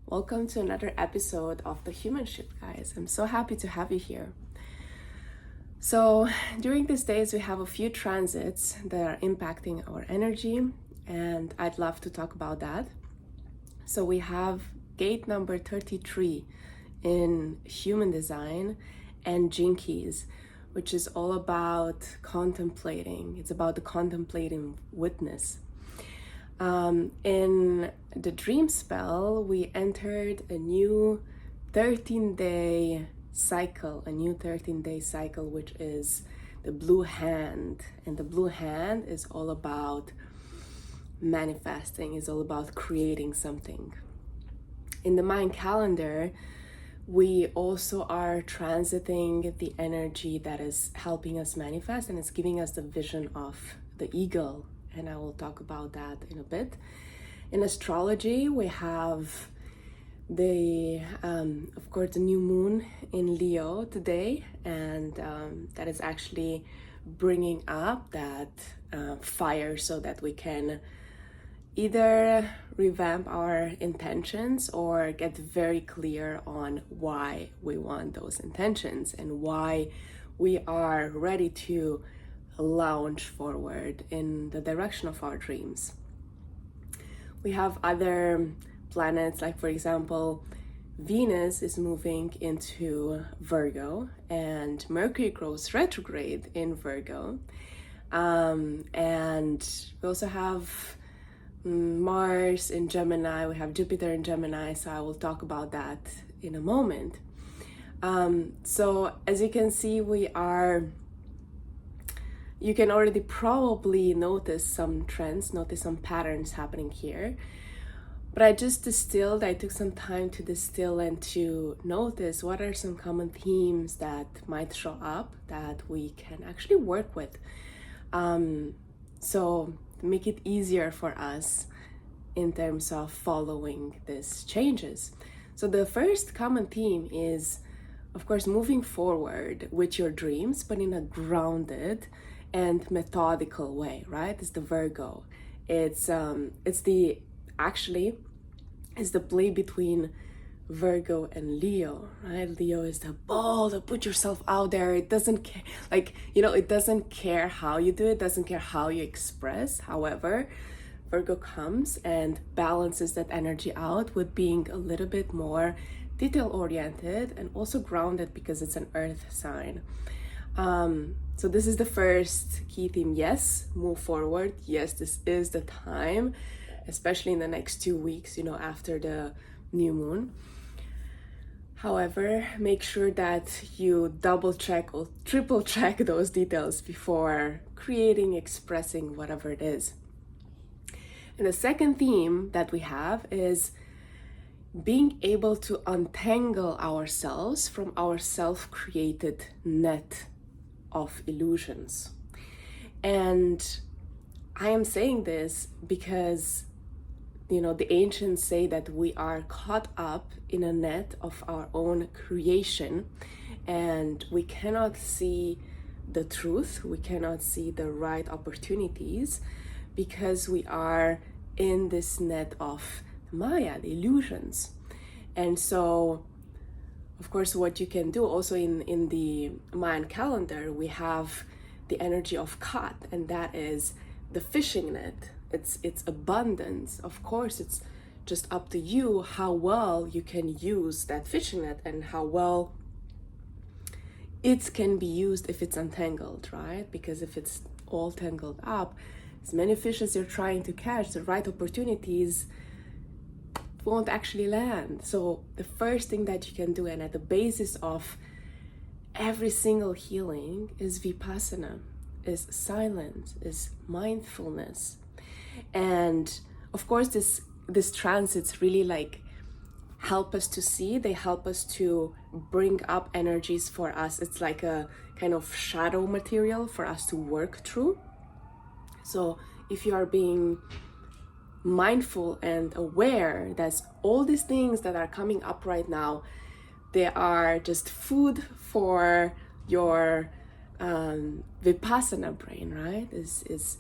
Welcome to another episode of the HumanShip, guys. I'm so happy to have you here. So during these days, we have a few transits that are impacting our energy, and I'd love to talk about that. So we have gate number 33 in human design and Jinkies, which is all about contemplating. It's about the contemplating witness. In the Dreamspell, we entered a new 13-day cycle, which is the blue hand. And the blue hand is all about manifesting, is all about creating something. In the Mayan Calendar, we also are transiting the energy that is helping us manifest, and it's giving us the vision of the eagle. And I will talk about that in a bit. In astrology, we have of course, the new moon in Leo today, and that is actually bringing up that fire so that we can either revamp our intentions or get very clear on why we want those intentions and why we are ready to launch forward in the direction of our dreams. We have other planets, like for example, Venus is moving into Virgo and Mercury goes retrograde in Virgo. And we also have Mars in Gemini, we have Jupiter in Gemini, so I will talk about that in a moment. So as you can see, you can already probably notice some trends, notice some patterns happening here. But I took some time to distill and to notice what are some common themes that might show up that we can actually work with. So make it easier for us in terms of following these changes. So the first common theme is, of course, moving forward with your dreams, but in a grounded and methodical way, right? It's the Virgo. It's the play between Virgo and Leo, right? Leo is the bold, put yourself out there. It doesn't care, it doesn't care how you do it, doesn't care how you express. However, Virgo comes and balances that energy out with being a little bit more detail oriented and also grounded because it's an earth sign. So this is the first key theme. Yes, move forward. Yes, this is the time, especially in the next 2 weeks, after the new moon. However, make sure that you double check or triple check those details before creating, expressing whatever it is. And the second theme that we have is being able to untangle ourselves from our self-created net of illusions. And I am saying this because, the ancients say that we are caught up in a net of our own creation and we cannot see the truth, we cannot see the right opportunities because we are in this net of Maya, the illusions. And so, of course, what you can do also in the Mayan calendar, we have the energy of Kat, and that is the fishing net. It's abundance. Of course, it's just up to you how well you can use that fishing net and how well it can be used if it's untangled, right? Because if it's all tangled up, as many fish as you're trying to catch, the right opportunities won't actually land. So the first thing that you can do, and at the basis of every single healing, is Vipassana, is silence, is mindfulness. And of course, this transits really help us to see, they help us to bring up energies for us. It's like a kind of shadow material for us to work through. So if you are being mindful and aware that all these things that are coming up right now, they are just food for your Vipassana brain, right? Is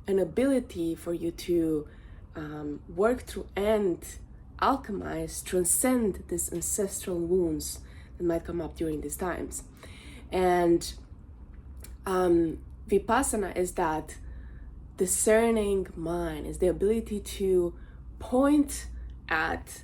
an ability for you to work through and alchemize, transcend these ancestral wounds that might come up during these times. And Vipassana is that discerning mind, is the ability to point at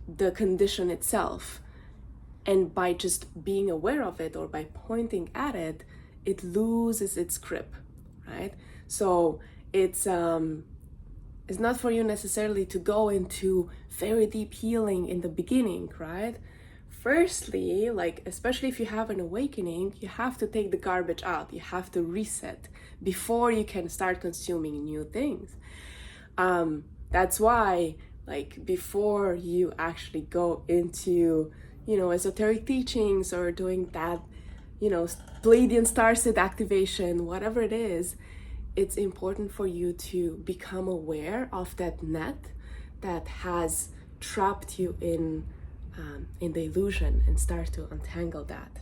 the condition itself, and by just being aware of it or by pointing at it, it loses its grip, right? So it's not for you necessarily to go into very deep healing in the beginning, right? Firstly, like, especially if you have an awakening, you have to take the garbage out. You have to reset before you can start consuming new things. That's why, like, before you actually go into, esoteric teachings or doing that, Pleiadian star seed activation, whatever it is, it's important for you to become aware of that net that has trapped you in the illusion and start to untangle that.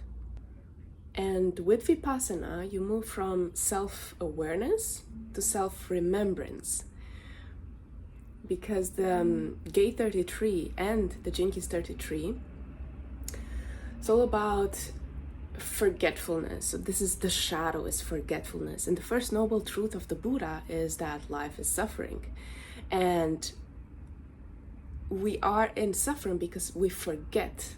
And with Vipassana, you move from self-awareness to self-remembrance, because the Gate 33 and the Jinkies 33, it's all about forgetfulness. So this is the shadow, is forgetfulness. And the first noble truth of the Buddha is that life is suffering. And we are in suffering because we forget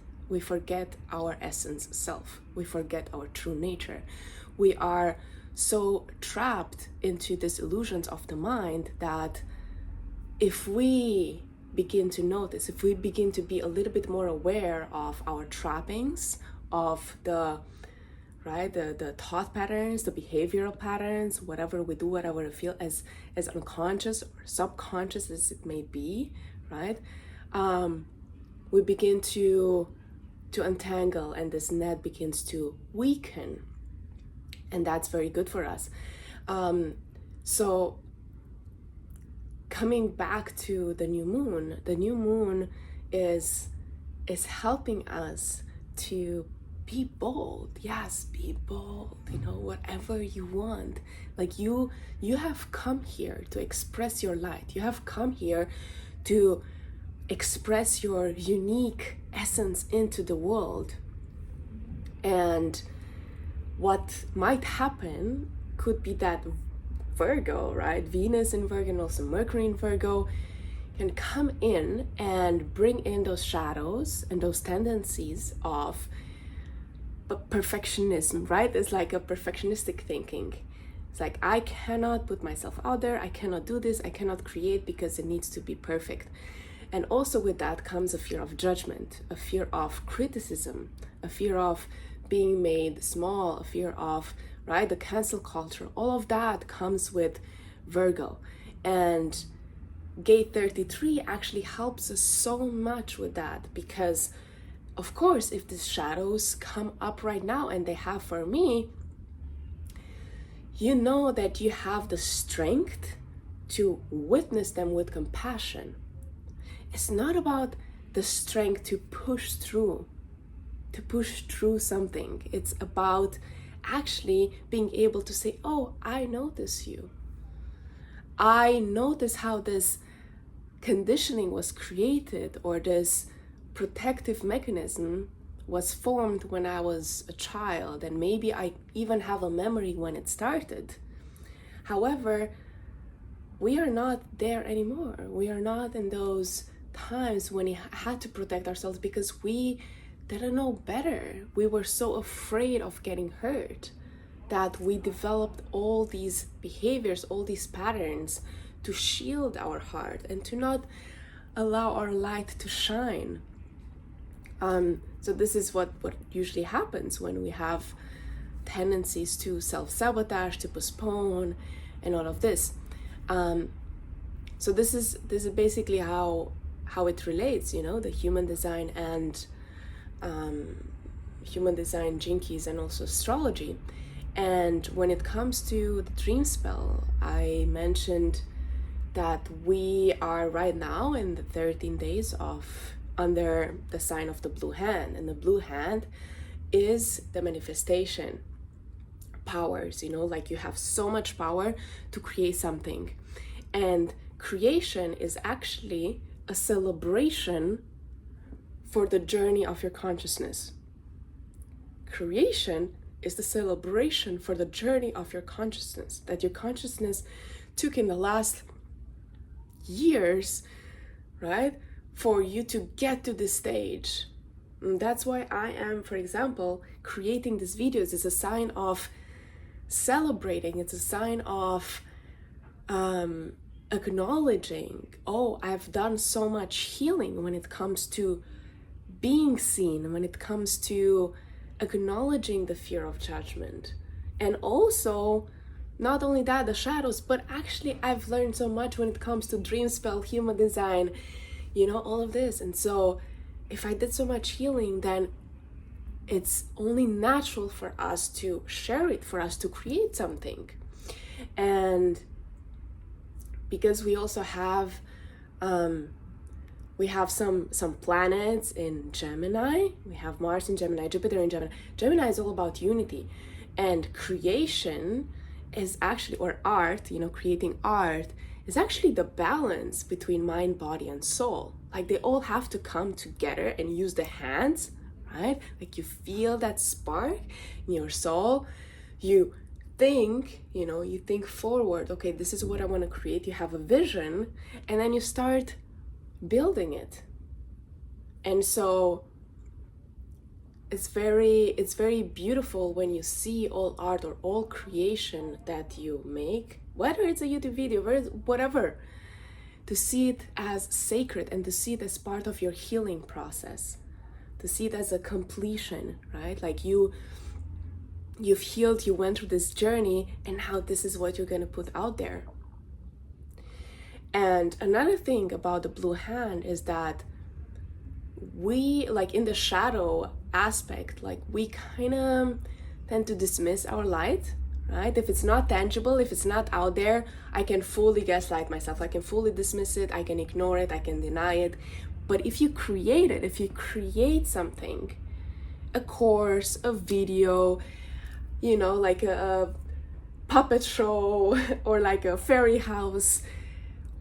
our essence self. We forget our true nature. We are so trapped into these illusions of the mind that if we begin to notice, if we begin to be a little bit more aware of our trappings, of the thought patterns, the behavioral patterns, whatever we do, whatever we feel, as unconscious or subconscious as it may be, right? We begin to untangle, and this net begins to weaken, and that's very good for us. So coming back to the new moon is helping us to be bold. Yes, be bold, whatever you want. Like you have come here to express your light. You have come here to express your unique essence into the world. And what might happen could be that Virgo, right? Venus in Virgo and also Mercury in Virgo can come in and bring in those shadows and those tendencies of perfectionism, right? It's like a perfectionistic thinking. It's like, I cannot put myself out there, I cannot do this, I cannot create because it needs to be perfect. And also with that comes a fear of judgment, a fear of criticism, a fear of being made small, a fear of, right, the cancel culture. All of that comes with Virgo. And Gate 33 actually helps us so much with that, because of course, if these shadows come up right now, and they have for me, you know that you have the strength to witness them with compassion. It's not about the strength to push through something. It's about actually being able to say, oh, I notice you. I notice how this conditioning was created, or this protective mechanism was formed when I was a child, and maybe I even have a memory when it started. However, we are not there anymore. We are not in those times when we had to protect ourselves because we didn't know better. We were so afraid of getting hurt that we developed all these behaviors, all these patterns to shield our heart and to not allow our light to shine. So this is what usually happens when we have tendencies to self-sabotage, to postpone, and all of this. So this is basically how it relates, the human design and human design, Jinkies, and also astrology. And when it comes to the Dreamspell, I mentioned that we are right now in the 13 days of under the sign of the blue hand, and the blue hand is the manifestation powers, like you have so much power to create something. And creation is actually a celebration for the journey of your consciousness. Creation is the celebration for the journey of your consciousness, that your consciousness took in the last years, right, for you to get to this stage. And that's why I am, for example, creating these videos is a sign of celebrating. It's a sign of acknowledging, oh, I've done so much healing when it comes to being seen, when it comes to acknowledging the fear of judgment. And also, not only that, the shadows, but actually I've learned so much when it comes to Dreamspell, human design, all of this. And so if I did so much healing, then it's only natural for us to share it, for us to create something. And because we also have some planets in Gemini. We have Mars in Gemini, Jupiter in Gemini. Gemini is all about unity, and creation is actually, or art, creating art is actually the balance between mind, body, and soul. Like they all have to come together and use the hands, right? Like you feel that spark in your soul. You think, you think forward, okay, this is what I want to create. You have a vision, and then you start building it. And so it's very beautiful when you see all art or all creation that you make, whether it's a YouTube video, whatever, to see it as sacred and to see it as part of your healing process, to see it as a completion, right? Like you've healed, you went through this journey, and now this is what you're going to put out there. And another thing about the blue hand is that we, like in the shadow aspect, like we kind of tend to dismiss our light, right? If it's not tangible, if it's not out there, I can fully gaslight myself. I can fully dismiss it. I can ignore it. I can deny it. But if you create it, if you create something, a course, a video, like a puppet show or like a fairy house,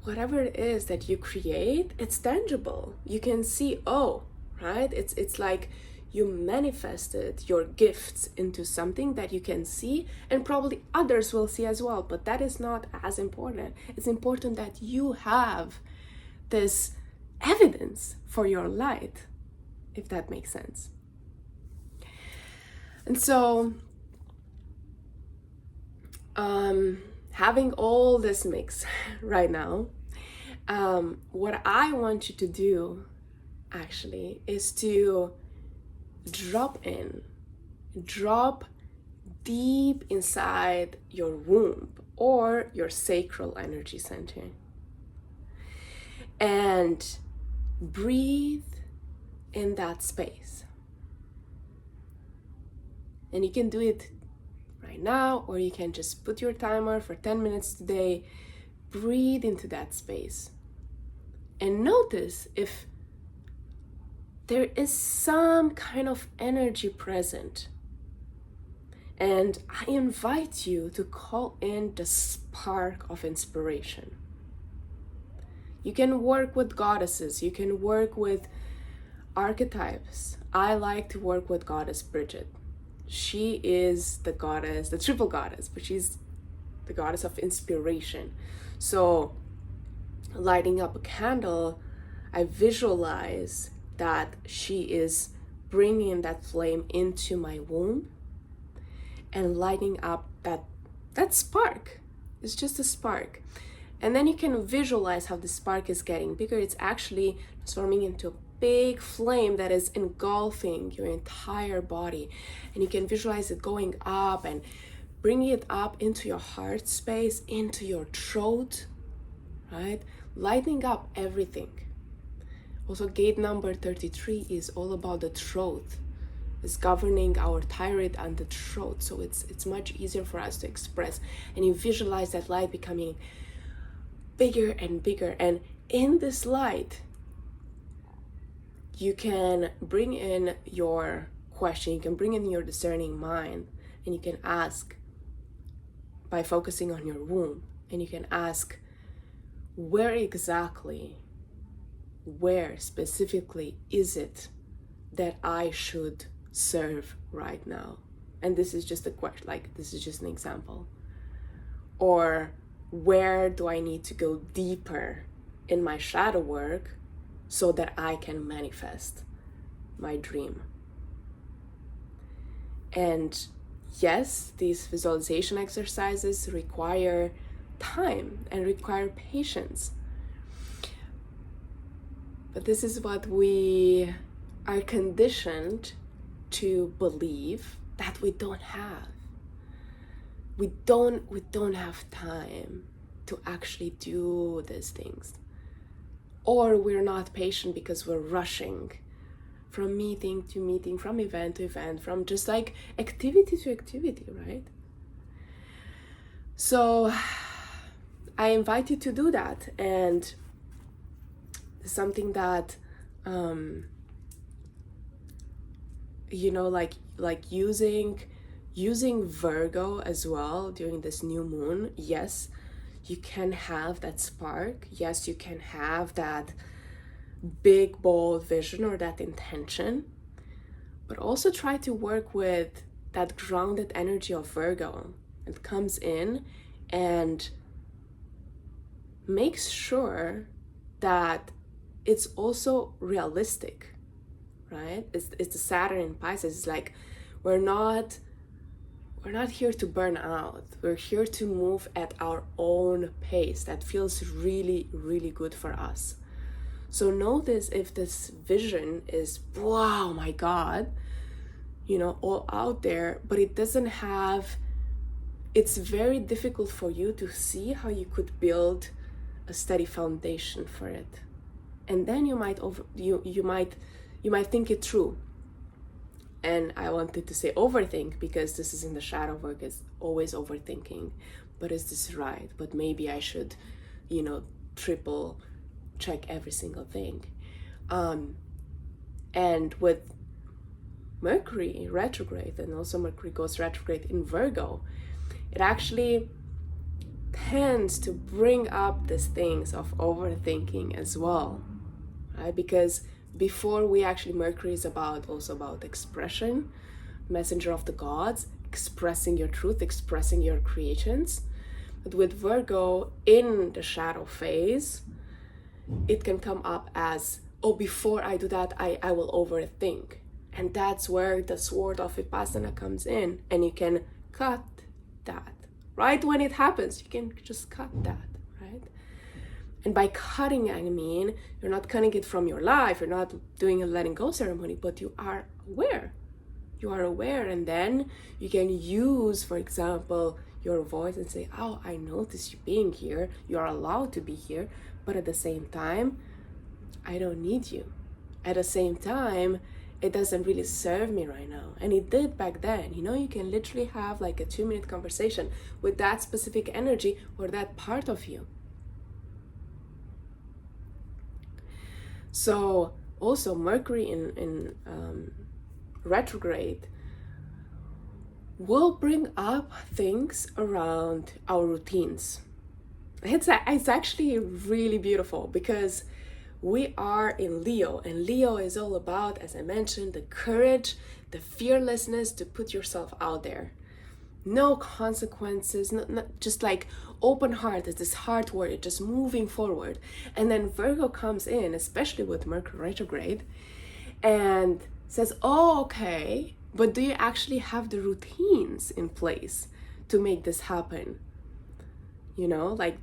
whatever it is that you create, it's tangible. You can see, oh, right? It's like you manifested your gifts into something that you can see, and probably others will see as well, but that is not as important. It's important that you have this evidence for your light, if that makes sense. And so having all this mix right now, what I want you to do actually is to drop deep inside your womb or your sacral energy center and breathe in that space. And you can do it right now, or you can just put your timer for 10 minutes today. Breathe into that space and notice if there is some kind of energy present. And I invite you to call in the spark of inspiration. You can work with goddesses, you can work with archetypes. I like to work with Goddess Bridget. She is the goddess, the triple goddess, but she's the goddess of inspiration. So lighting up a candle, I visualize that she is bringing that flame into my womb and lighting up that spark. It's just a spark. And then you can visualize how the spark is getting bigger. It's actually transforming into a big flame that is engulfing your entire body. And you can visualize it going up and bringing it up into your heart space, into your throat, right? Lighting up everything. Also, gate number 33 is all about the throat. It's governing our thyroid and the throat. So it's much easier for us to express. And you visualize that light becoming bigger and bigger. And in this light, you can bring in your question, you can bring in your discerning mind, and you can ask by focusing on your womb. And you can ask, where exactly where specifically is it that I should serve right now? And this is just a question, like this is just an example. Or where do I need to go deeper in my shadow work so that I can manifest my dream? And yes, these visualization exercises require time and require patience. But this is what we are conditioned to believe that we don't have. We don't have time to actually do these things. Or we're not patient because we're rushing from meeting to meeting, from event to event, from just like activity to activity, right? So I invite you to do that. And something that like using Virgo as well during this new moon. Yes, you can have that spark. Yes, you can have that big bold vision or that intention, but also try to work with that grounded energy of Virgo. It comes in and makes sure that it's also realistic, right? It's the Saturn in Pisces. It's like we're not here to burn out. We're here to move at our own pace that feels really, really good for us. So notice if this vision is, wow, my God, all out there, but it doesn't have, it's very difficult for you to see how you could build a steady foundation for it. And then you might think it through. And I wanted to say overthink because this is in the shadow work, it's always overthinking. But is this right? But maybe I should, triple check every single thing. And with Mercury retrograde, and also Mercury goes retrograde in Virgo, it actually tends to bring up these things of overthinking as well, right? Because before Mercury is also about expression, messenger of the gods, expressing your truth, expressing your creations. But with Virgo in the shadow phase, it can come up as, oh, before I do that, I will overthink. And that's where the sword of Vipassana comes in, and you can cut that. Right when it happens, you can just cut that, right? And by cutting, I mean, you're not cutting it from your life, you're not doing a letting go ceremony, but you are aware. You are aware, and then you can use, for example, your voice and say, oh, I notice you being here, you are allowed to be here, but at the same time, I don't need you. At the same time, it doesn't really serve me right now. And it did back then. You can literally have like a 2-minute conversation with that specific energy or that part of you. So also Mercury in retrograde will bring up things around our routines. It's actually really beautiful because we are in Leo, and Leo is all about, as I mentioned, the courage, the fearlessness to put yourself out there. No consequences, not just like open heart, is this heart warrior, just moving forward. And then Virgo comes in, especially with Mercury retrograde, and says, oh, okay, but do you actually have the routines in place to make this happen? Like,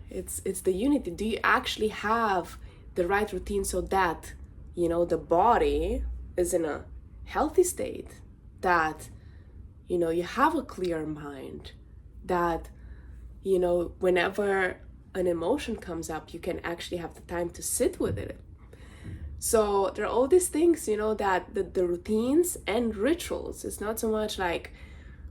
it's the unity. Do you actually have the right routine so that the body is in a healthy state, that you have a clear mind, that whenever an emotion comes up, you can actually have the time to sit with it. So there are all these things that the routines and rituals, it's not so much like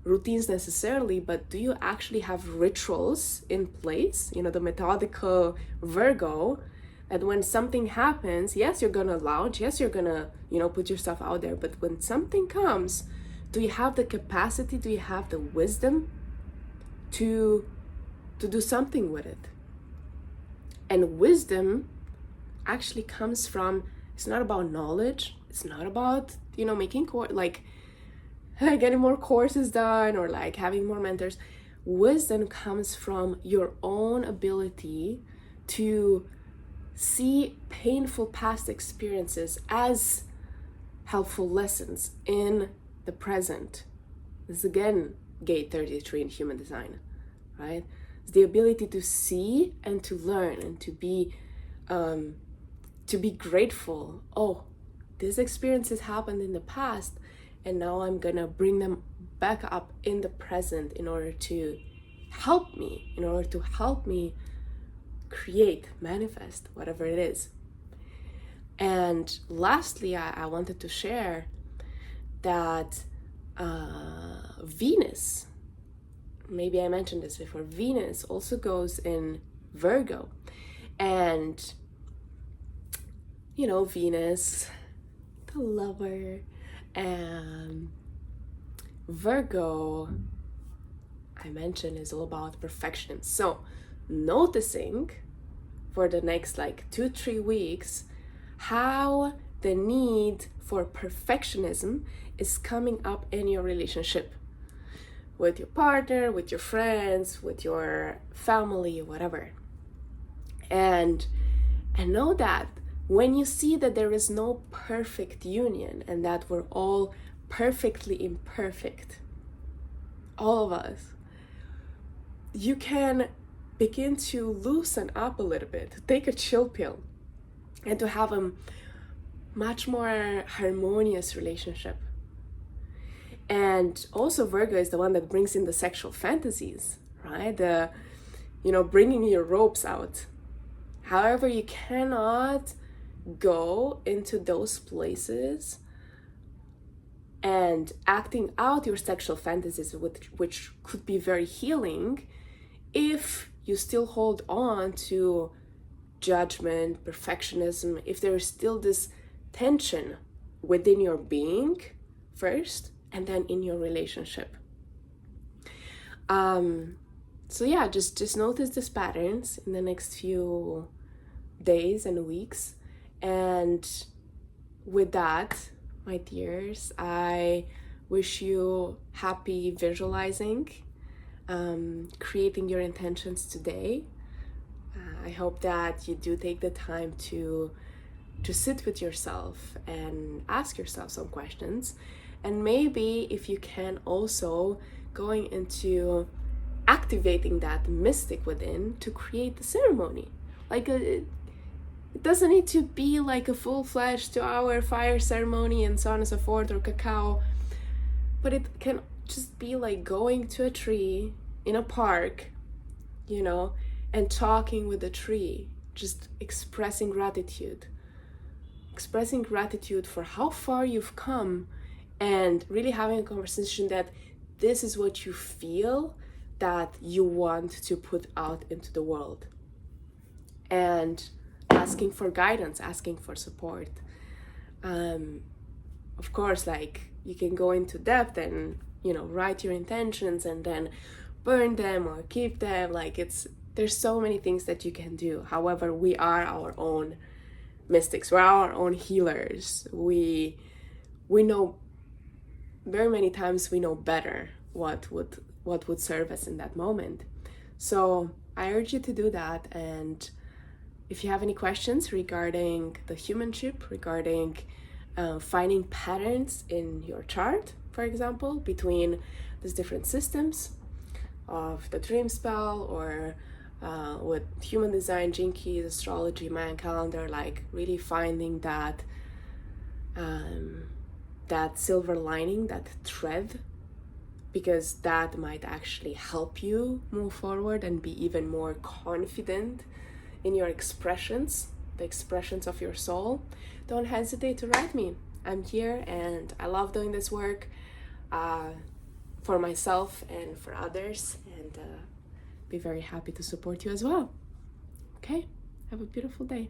routines necessarily, but do you actually have rituals in place? The methodical Virgo, that when something happens, yes, you're gonna lounge, yes, you're gonna put yourself out there, but when something comes, do you have the capacity, do you have the wisdom to do something with it? And wisdom actually comes from, it's not about knowledge, it's not about, making like getting more courses done or like having more mentors. Wisdom comes from your own ability to see painful past experiences as helpful lessons in the present. This is again gate 33 in human design, right? It's the ability to see and to learn and to be grateful. Oh, these experiences happened in the past, and now I'm gonna bring them back up in the present in order to help me create, manifest, whatever it is. And lastly, I wanted to share that Venus, maybe I mentioned this before, Venus also goes in Virgo. And, Venus, the lover, and Virgo, I mentioned, is all about perfection. So noticing for the next 2-3 weeks how the need for perfectionism is coming up in your relationship with your partner, with your friends, with your family, whatever. And know that when you see that there is no perfect union and that we're all perfectly imperfect, all of us, you can begin to loosen up a little bit, to take a chill pill, and to have a much more harmonious relationship. And also Virgo is the one that brings in the sexual fantasies, right? The, bringing your ropes out. However, you cannot go into those places and acting out your sexual fantasies, which could be very healing, if you still hold on to judgment, perfectionism, if there is still this tension within your being first, and then in your relationship. So yeah, just notice these patterns in the next few days and weeks. And with that, my dears, I wish you happy visualizing, creating your intentions today. I hope that you do take the time to sit with yourself and ask yourself some questions. And maybe if you can also going into activating that mystic within to create the ceremony. It doesn't need to be like a full-fledged 2-hour fire ceremony and so on and so forth, or cacao, but it can just be like going to a tree in a park, and talking with the tree, just expressing gratitude for how far you've come, and really having a conversation that this is what you feel that you want to put out into the world, and asking for guidance, asking for support. Of course, you can go into depth and write your intentions and then burn them or keep them. There's so many things that you can do. However, we are our own mystics, we're our own healers. We know, very many times we know better what would serve us in that moment. So I urge you to do that. And if you have any questions regarding the HumanShip, regarding finding patterns in your chart, for example, between these different systems of the Dreamspell, or with human design, Gene Keys, Astrology, Mayan Calendar, really finding that silver lining, that thread, because that might actually help you move forward and be even more confident in your expressions, the expressions of your soul. Don't hesitate to write me. I'm here and I love doing this work for myself and for others, and be very happy to support you as well. Okay, have a beautiful day.